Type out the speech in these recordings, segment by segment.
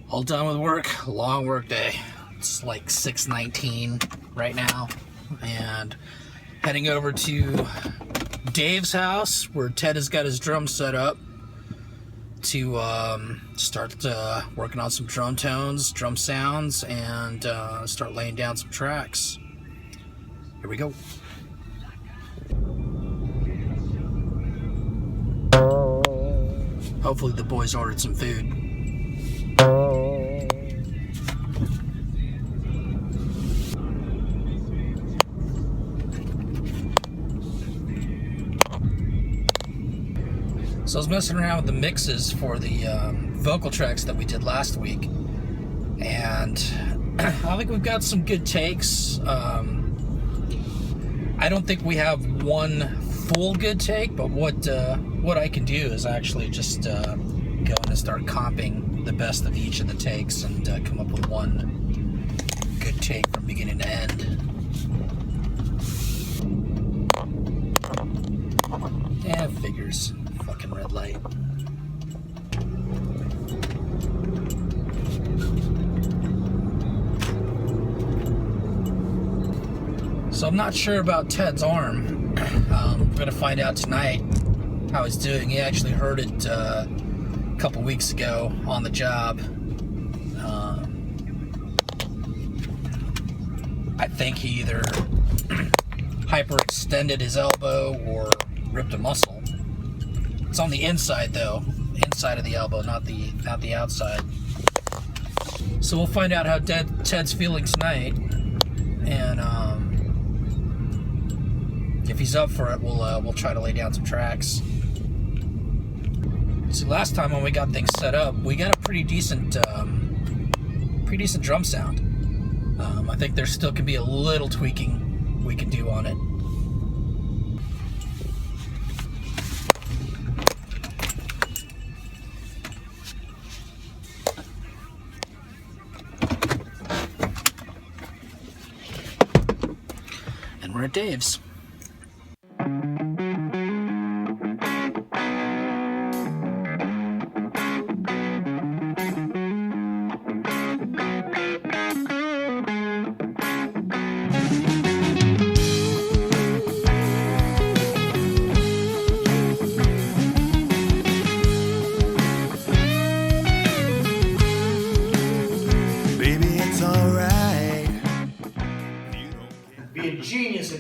All done with work, long work day. It's like 6:19 right now, and heading over to Dave's house where Ted has got his drum set up to start working on some drum tones, drum sounds, and start laying down some tracks. Here we go. Hopefully the boys ordered some food. So I was messing around with the mixes for the vocal tracks that we did last week, and I think we've got some good takes. I don't think we have one full good take, but what I can do is actually just go in and start comping the best of each of the takes and come up with one good take from beginning to end. Yeah, figures. Fucking red light. So I'm not sure about Ted's arm. We're gonna find out tonight how he's doing. He actually hurt it a couple weeks ago on the job. I think he either hyperextended his elbow or ripped a muscle. It's on the inside though, inside of the elbow, not the outside. So we'll find out how Ted's feeling tonight, and if he's up for it, we'll try to lay down some tracks. See, last time when we got things set up, we got a pretty decent drum sound. I think there still can be a little tweaking we can do on it. We're at Dave's.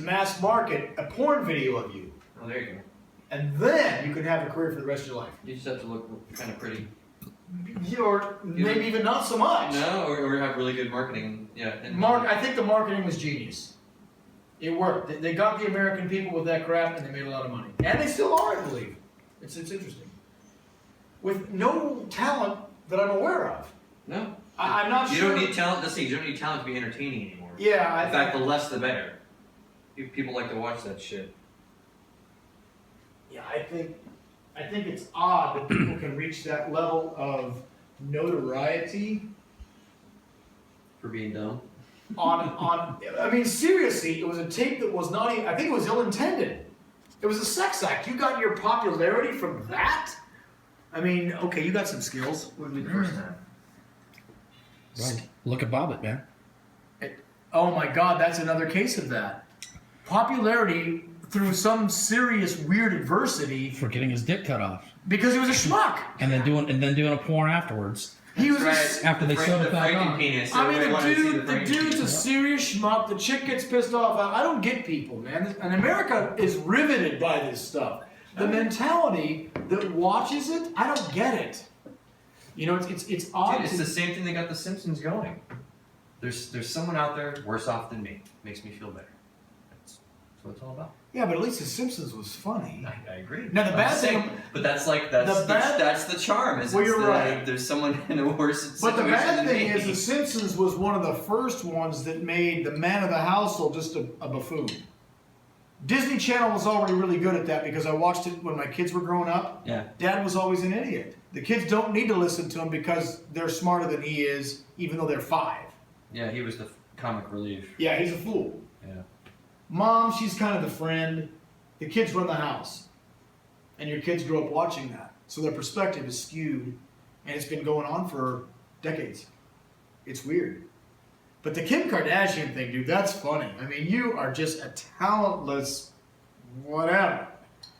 Mass market a porn video of you. Oh, there you go. And then you can have a career for the rest of your life. You just have to look kind of pretty. Or maybe even not so much. No, or have really good marketing. Yeah. I think the marketing was genius. It worked. They got the American people with that crap, and they made a lot of money. And they still are, I believe. It's interesting. With no talent that I'm aware of. No. I'm not sure. You don't need talent. Let's see. You don't need talent to be entertaining anymore. Yeah. In fact, the less the better. People like to watch that shit. Yeah, I think it's odd that people can reach that level of notoriety for being dumb. I mean, seriously, it was a tape that was not even, I think it was ill-intended. It was a sex act. You got your popularity from that? I mean, okay, you got some skills. What would be the first time? Right. Look at Bobbit, man. Oh my God, that's another case of that. Popularity through some serious weird adversity for getting his dick cut off because he was a schmuck, and then doing a porn afterwards. He was after they sewed it back on. Penis. I mean, the dude's a serious schmuck. The chick gets pissed off. I don't get people, man. And America is riveted by this stuff. The mentality that watches it, I don't get it. You know, it's odd. Dude, it's the same thing that got The Simpsons going. There's someone out there worse off than me. Makes me feel better. That's what it's all about. Yeah, but at least The Simpsons was funny. I agree. Now the bad thing, but that's the charm. Is well, you're right. There's someone in a worse situation. But the bad thing than is, The Simpsons was one of the first ones that made the man of the household just a buffoon. Disney Channel was already really good at that because I watched it when my kids were growing up. Yeah. Dad was always an idiot. The kids don't need to listen to him because they're smarter than he is, even though they're 5. Yeah, he was the comic relief. Yeah, he's a fool. Yeah. Mom, she's kind of the friend. The kids run the house. And your kids grow up watching that. So their perspective is skewed. And it's been going on for Decades. It's weird. But the Kim Kardashian thing, dude, that's funny. I mean, you are just a talentless whatever,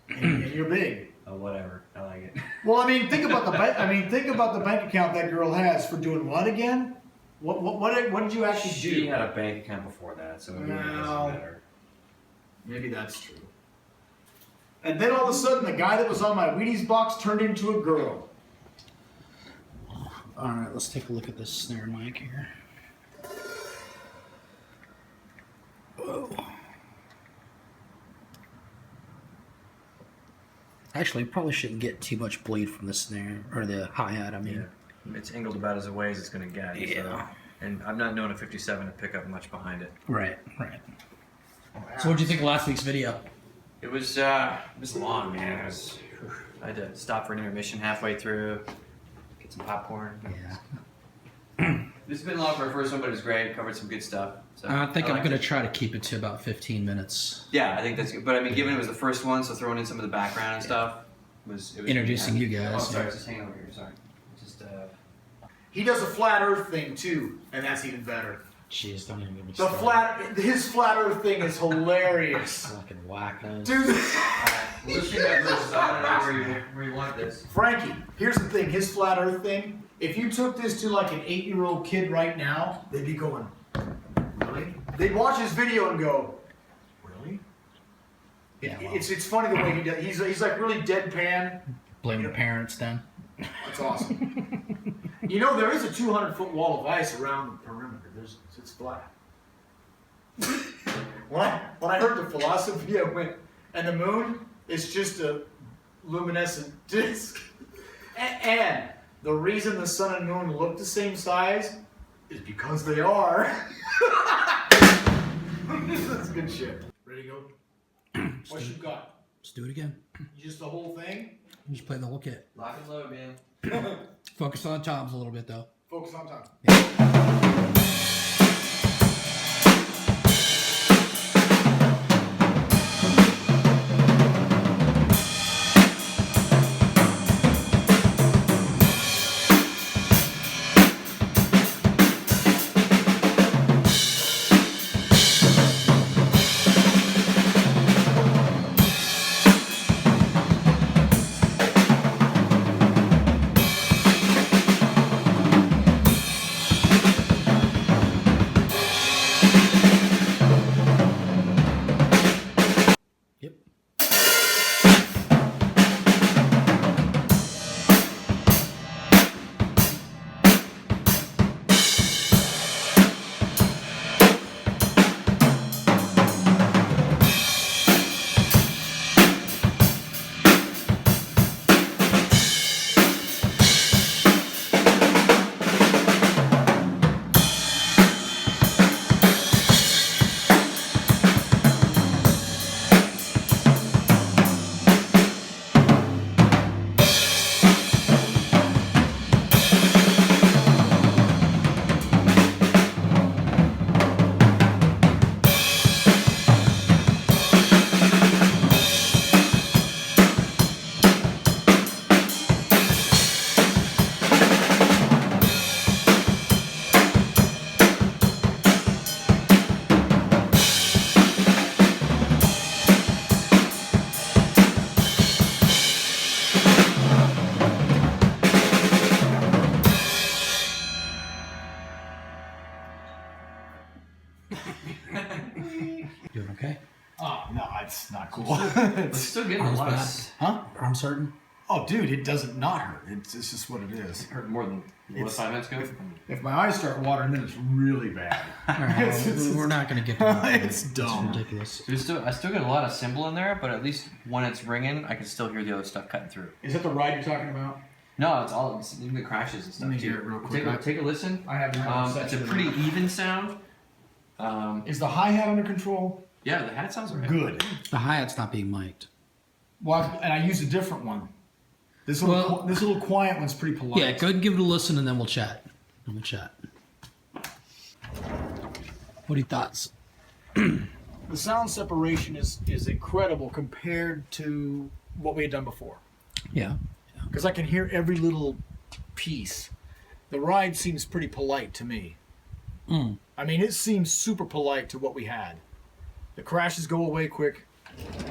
and you're big. Oh, whatever. I like it. Well, I mean, think about the bank account that girl has for doing what again? What did you actually do? She had a bank account before that, so it really doesn't matter. Maybe that's true. And then all of a sudden, the guy that was on my Wheaties box turned into a girl. All right, let's take a look at this snare mic here. Whoa. Actually, probably shouldn't get too much bleed from the snare, or the hi-hat, I mean. Yeah. It's angled about as away as it's going to get. Yeah. So, and I've not known a 57 to pick up much behind it. Right. So what did you think of last week's video? It was long, man. I had to stop for an intermission halfway through, get some popcorn. Yeah. This has been long for our first one, but it was great. Covered some good stuff. So I think I'm liked going it. to try to keep it to about 15 minutes. Yeah, I think that's good. But I mean, given it was the first one, so throwing in some of the background and stuff it was Introducing you guys. Oh, sorry, just hang over here. Sorry. Just He does a flat Earth thing too, and that's even better. Jeez, don't even get me The started. his flat Earth thing is hilarious, Fucking wackos. dude. we'll see that versus. I don't know where you want this. Frankie, here's the thing: his flat Earth thing. If you took this to like an 8-year-old kid right now, they'd be going, "Really?" They'd watch his video and go, "Really?" Yeah, well. It's funny the way he does. He's like really deadpan. Blame the parents then. That's awesome. You know, there is a 200-foot wall of ice around the perimeter. It's flat. when I heard the philosophy, I went, and the moon is just a luminescent disk. And the reason the sun and moon look the same size is because they are. That's good shit. Ready to go? What you got? Let's do it again. Just the whole thing? Just play the whole kit. Lock and load, man. Focus on toms a little bit though. Focus on time. Yep. Doing okay? Oh, no, it's not cool. It's still getting a lot Bad. of Huh? I'm certain. Oh, dude, it doesn't not hurt. It's just what it is. hurt more than what 5 minutes ago. If my eyes start watering, then it's really bad. All right, we're not going to get to that. It's dumb. ridiculous. I still got a lot of cymbal in there, but at least when it's ringing, I can still hear the other stuff cutting through. Is that the ride you're talking about? No, it's even the crashes and stuff Let me too. hear it real quick. Take a listen. I haven't had It's a pretty even sound. Is the hi-hat under control? Yeah, the hat sounds alright. Good. The hi-hat's not being mic'd. Well, and I use a different one. This little quiet one's pretty polite. Yeah, go ahead and give it a listen and then we'll chat. What are your thoughts? The sound separation is incredible compared to what we had done before. Yeah. Because I can hear every little piece. The ride seems pretty polite to me. I mean, it seems super polite to what we had. The crashes go away quick.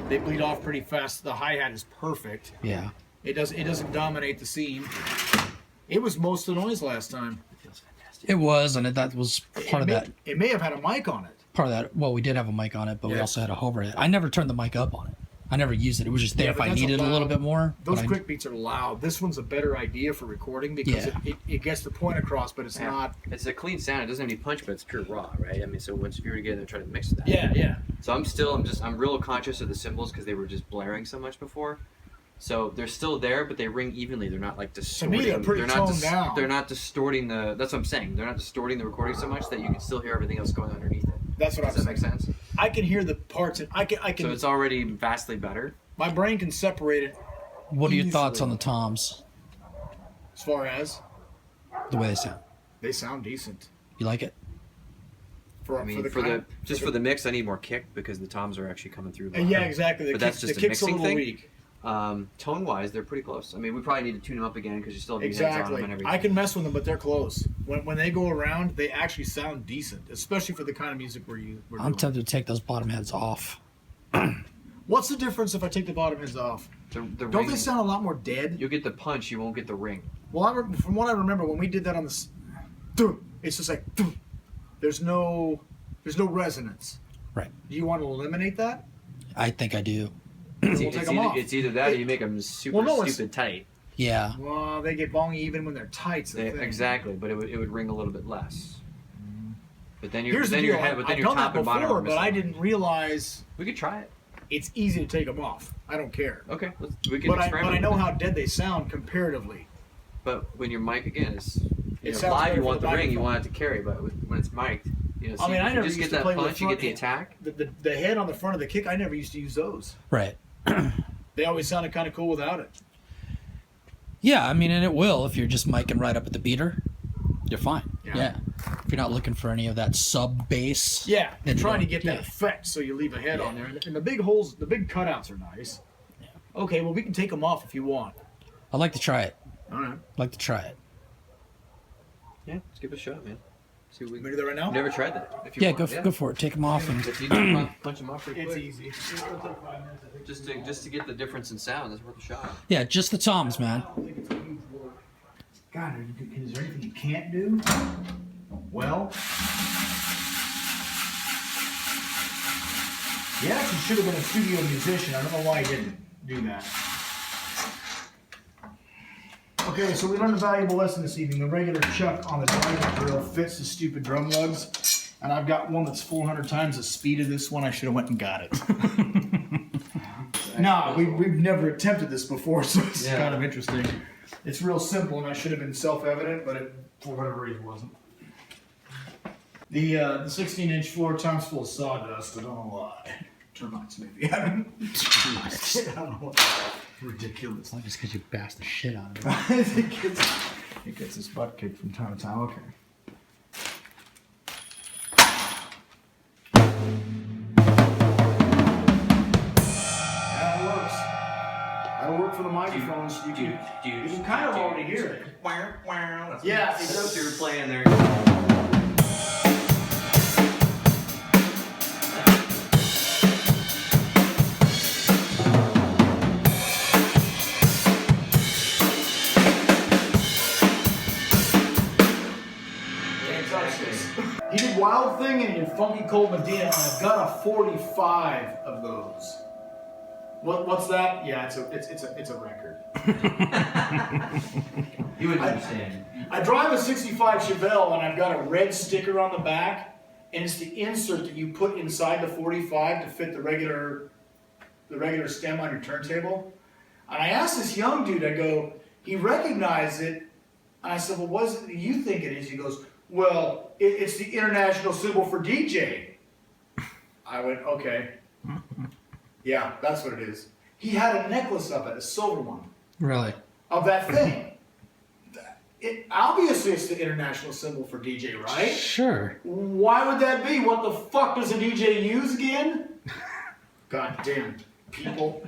They bleed off pretty fast. The hi-hat is perfect. Yeah. It doesn't dominate the scene. It was most of the noise last time. It feels fantastic. It was, and that was part of that. It may have had a mic on it. Part of that. Well, we did have a mic on it, but we also had a overhead. I never turned the mic up on it. I never used it. It was just there if I needed a little bit more. Those quick beats are loud. This one's a better idea for recording because it gets the point across, but it's not. It's a clean sound. It doesn't have any punch, but it's pure raw, right? I mean, so once you were together and try to mix that. Yeah. So I'm real conscious of the cymbals because they were just blaring so much before. So they're still there, but they ring evenly. They're not like distorting. To me, they're pretty toned down. They're not distorting the. That's what I'm saying. They're not distorting the recording so much that you can still hear everything else going underneath it. That's what I'm saying. Does that make sense? I can hear the parts, and I can. So it's already vastly better. My brain can separate it. What are your thoughts on the toms? As far as The way they sound. they sound decent. You like it? For the mix, I need more kick because the toms are actually coming through. Yeah, exactly. But that's just the a kick's a mixing little thing. weak. Tone-wise, they're pretty close. I mean, we probably need to tune them up again because you still have these heads on Exactly. them and everything. I can mess with them, but they're close. When they go around, they actually sound decent, especially for the kind of music we're I'm doing. tempted to take those bottom heads off. What's the difference if I take the bottom heads off? The Don't ring, they sound a lot more dead? You'll get the punch, you won't get the ring. Well, from what I remember, when we did that on the, it's just like, there's no resonance. Right. Do you want to eliminate that? I think I do. We'll take them off. It's either that or you make them super stupid tight. Yeah. Well, they get bongy even when they're tight. Exactly, but it would ring a little bit less. But then you're Here's the then deal. your head, I've but then your done top that and bottom before, are but I missing. didn't realize We could try it. it's easy to take them off. I don't care. Okay, we can experiment. But I know with it. how dead they sound comparatively. But when your mic again is It sounds live, better you for want the the ring, you microphone. want it to carry. But when it's mic'd, so I mean, I you never just used get to that play with punch, you front get the end. attack. The head on the front of the kick, I never used to use those. Right. They always sounded kind of cool without it. Yeah, I mean, and it will if you're just micing right up at the beater. You're fine. Yeah. Yeah. If you're not looking for any of that sub bass. Yeah, then and trying to you get don't- that effect, so you leave a head on there. And the big holes, the big cutouts are nice. Yeah. Okay, well, we can take them off if you want. I'd like to try it. All right. I'd like to try it. Yeah, let's give it a shot, man. See what we Can we do that right now? I've never tried that. If you Yeah, want, go for it. Take them off. And If you can punch them off pretty It's quick. easy. It'll take 5 minutes, I think. Just to get the difference in sound, that's worth a shot. yeah, just the toms, man. I don't think it's a huge work. God, is there anything you can't do? Well, he actually should have been a studio musician. I don't know why he didn't do that. Okay, so we learned a valuable lesson this evening. The regular chuck on the driver drill fits the stupid drum lugs, and I've got one that's 400 times the speed of this one. I should have went and got it. No, we've never attempted this before, so it's kind of interesting. It's real simple, and I should have been self-evident, but it, for whatever reason, wasn't. The 16-inch floor tongue's full of sawdust. I don't know why. Termites, maybe. I don't know what. Ridiculous. Not just because you bash the shit out of it. It gets its butt kicked from time to time. Okay. That works. That'll work for the microphones. You can kind of already hear it. Yeah, it That's does. what you were playing there. Can't touch this. He did Wild Thing and he did Funky Cold Medina, and I've got a 45 of those. What's that? Yeah, it's a record. You would understand. I drive a 65 Chevelle and I've got a red sticker on the back, and it's the insert that you put inside the 45 to fit the regular stem on your turntable. And I asked this young dude, I go, he recognized it, and I said, well, what is it that you think it is? He goes, well, it's the international symbol for DJ. I went, okay. Yeah, that's what it is. He had a necklace of it, a silver one, Really? of that thing. Obviously, it's the international symbol for DJ, right? Sure. Why would that be? What the fuck does a DJ use again? God damn people.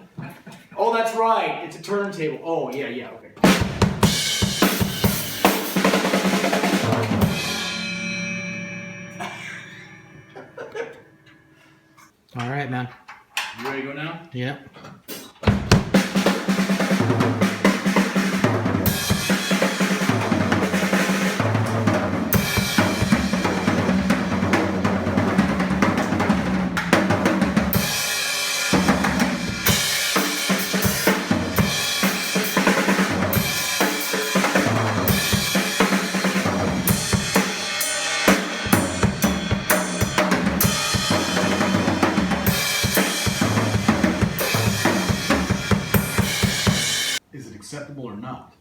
Oh, that's right. It's a turntable. Oh, yeah, okay. Yeah. Is it acceptable or not?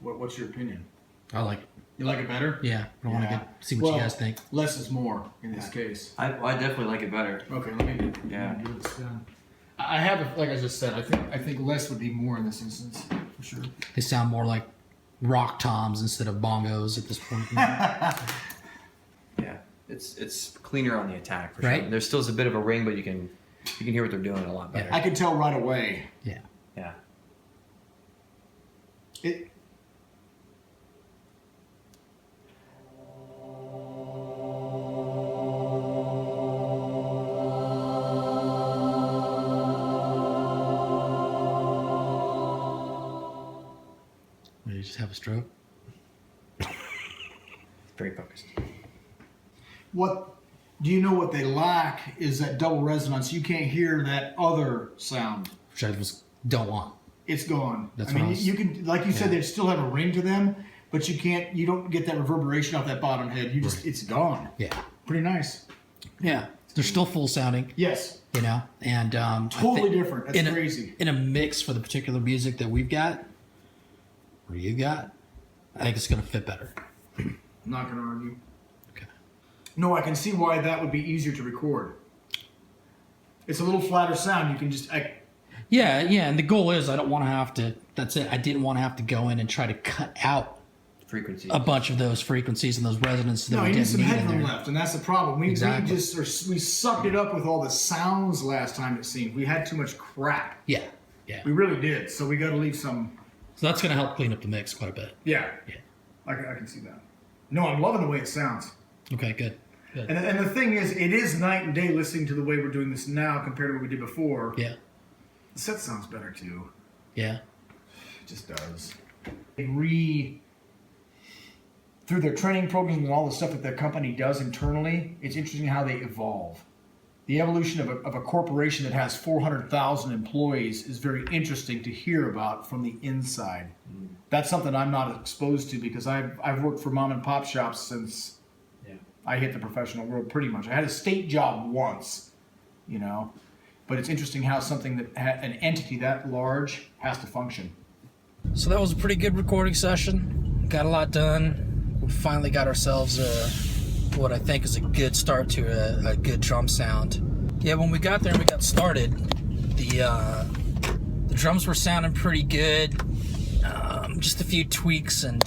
What's your opinion? I like it. You like it better? Yeah. I want to see what you guys think. Less is more in this case. I definitely like it better. Okay, let me Yeah. give it a spin. I have, like I just said, I think less would be more in this instance for sure. They sound more like rock toms instead of bongos at this point. Yeah, it's cleaner on the attack for Right. sure. There still is a bit of a ring, but you can hear what they're doing a lot better. I could tell right away. Yeah. Yeah. It. Did you just have a stroke? Very focused. What do you know? What they lack is that double resonance. You can't hear that other sound. Which I don't want. It's gone. That's I mean, what I was- you can, like you said, they still have a ring to them, but you can't. You don't get that reverberation off that bottom head. You just, it's gone. Yeah. Pretty nice. Yeah. They're still full sounding, Yes. you know, and I Totally think different. That's crazy. In a mix for the particular music that we've got, or you got, I think it's going to fit better. I'm not going to argue. Okay. No, I can see why that would be easier to record. It's a little flatter sound. You can just. Yeah, and the goal is I don't want to have to. That's it. I didn't want to have to go in and try to cut out Frequency. a bunch of those frequencies and those resonances that No, we you need didn't some need in headroom there. left, and that's the problem. We Exactly. we sucked it up with all the sounds last time. It seemed we had too much crap. Yeah. We really did. So we got to leave some. So that's going to help clean up the mix quite a bit. Yeah. Yeah. I can see that. No, I'm loving the way it sounds. Okay, good. And the thing is, it is night and day listening to the way we're doing this now compared to what we did before. Yeah. The set sounds better too. Yeah. It just does. Through their training programs and all the stuff that their company does internally, it's interesting how they evolve. The evolution of a corporation that has 400,000 employees is very interesting to hear about from the inside. That's something I'm not exposed to because I've worked for mom and pop shops since I hit the professional world pretty much. I had a state job once, you know, but it's interesting how something that an entity that large has to function. So that was a pretty good recording session. Got a lot done. We finally got ourselves what I think is a good start to a good drum sound. Yeah, when we got there and we got started, the drums were sounding pretty good. Just a few tweaks and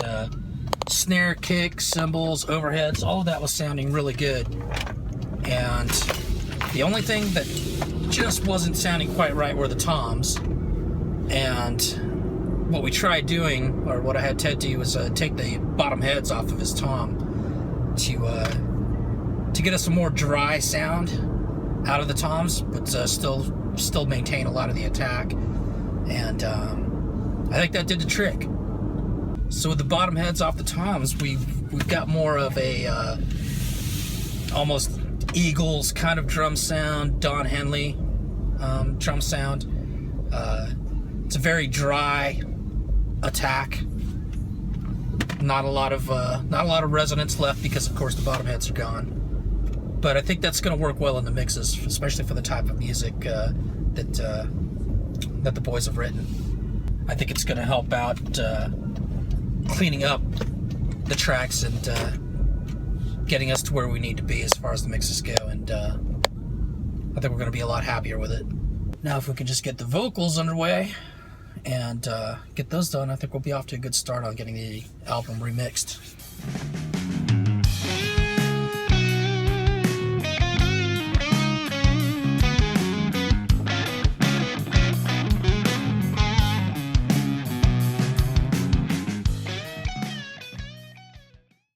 snare, kick, cymbals, overheads, all of that was sounding really good. And the only thing that just wasn't sounding quite right were the toms. And what we tried doing, or what I had Ted do, was take the bottom heads off of his tom to get us a more dry sound out of the toms, but still maintain a lot of the attack. And I think that did the trick. So with the bottom heads off the toms, we've got more of a almost Eagles kind of drum sound, Don Henley drum sound. It's a very dry attack. Not a lot of resonance left because, of course, the bottom heads are gone. But I think that's going to work well in the mixes, especially for the type of music that the boys have written. I think it's going to help out cleaning up the tracks and getting us to where we need to be as far as the mixes go. And I think we're going to be a lot happier with it. Now, if we can just get the vocals underway and get those done, I think we'll be off to a good start on getting the album remixed.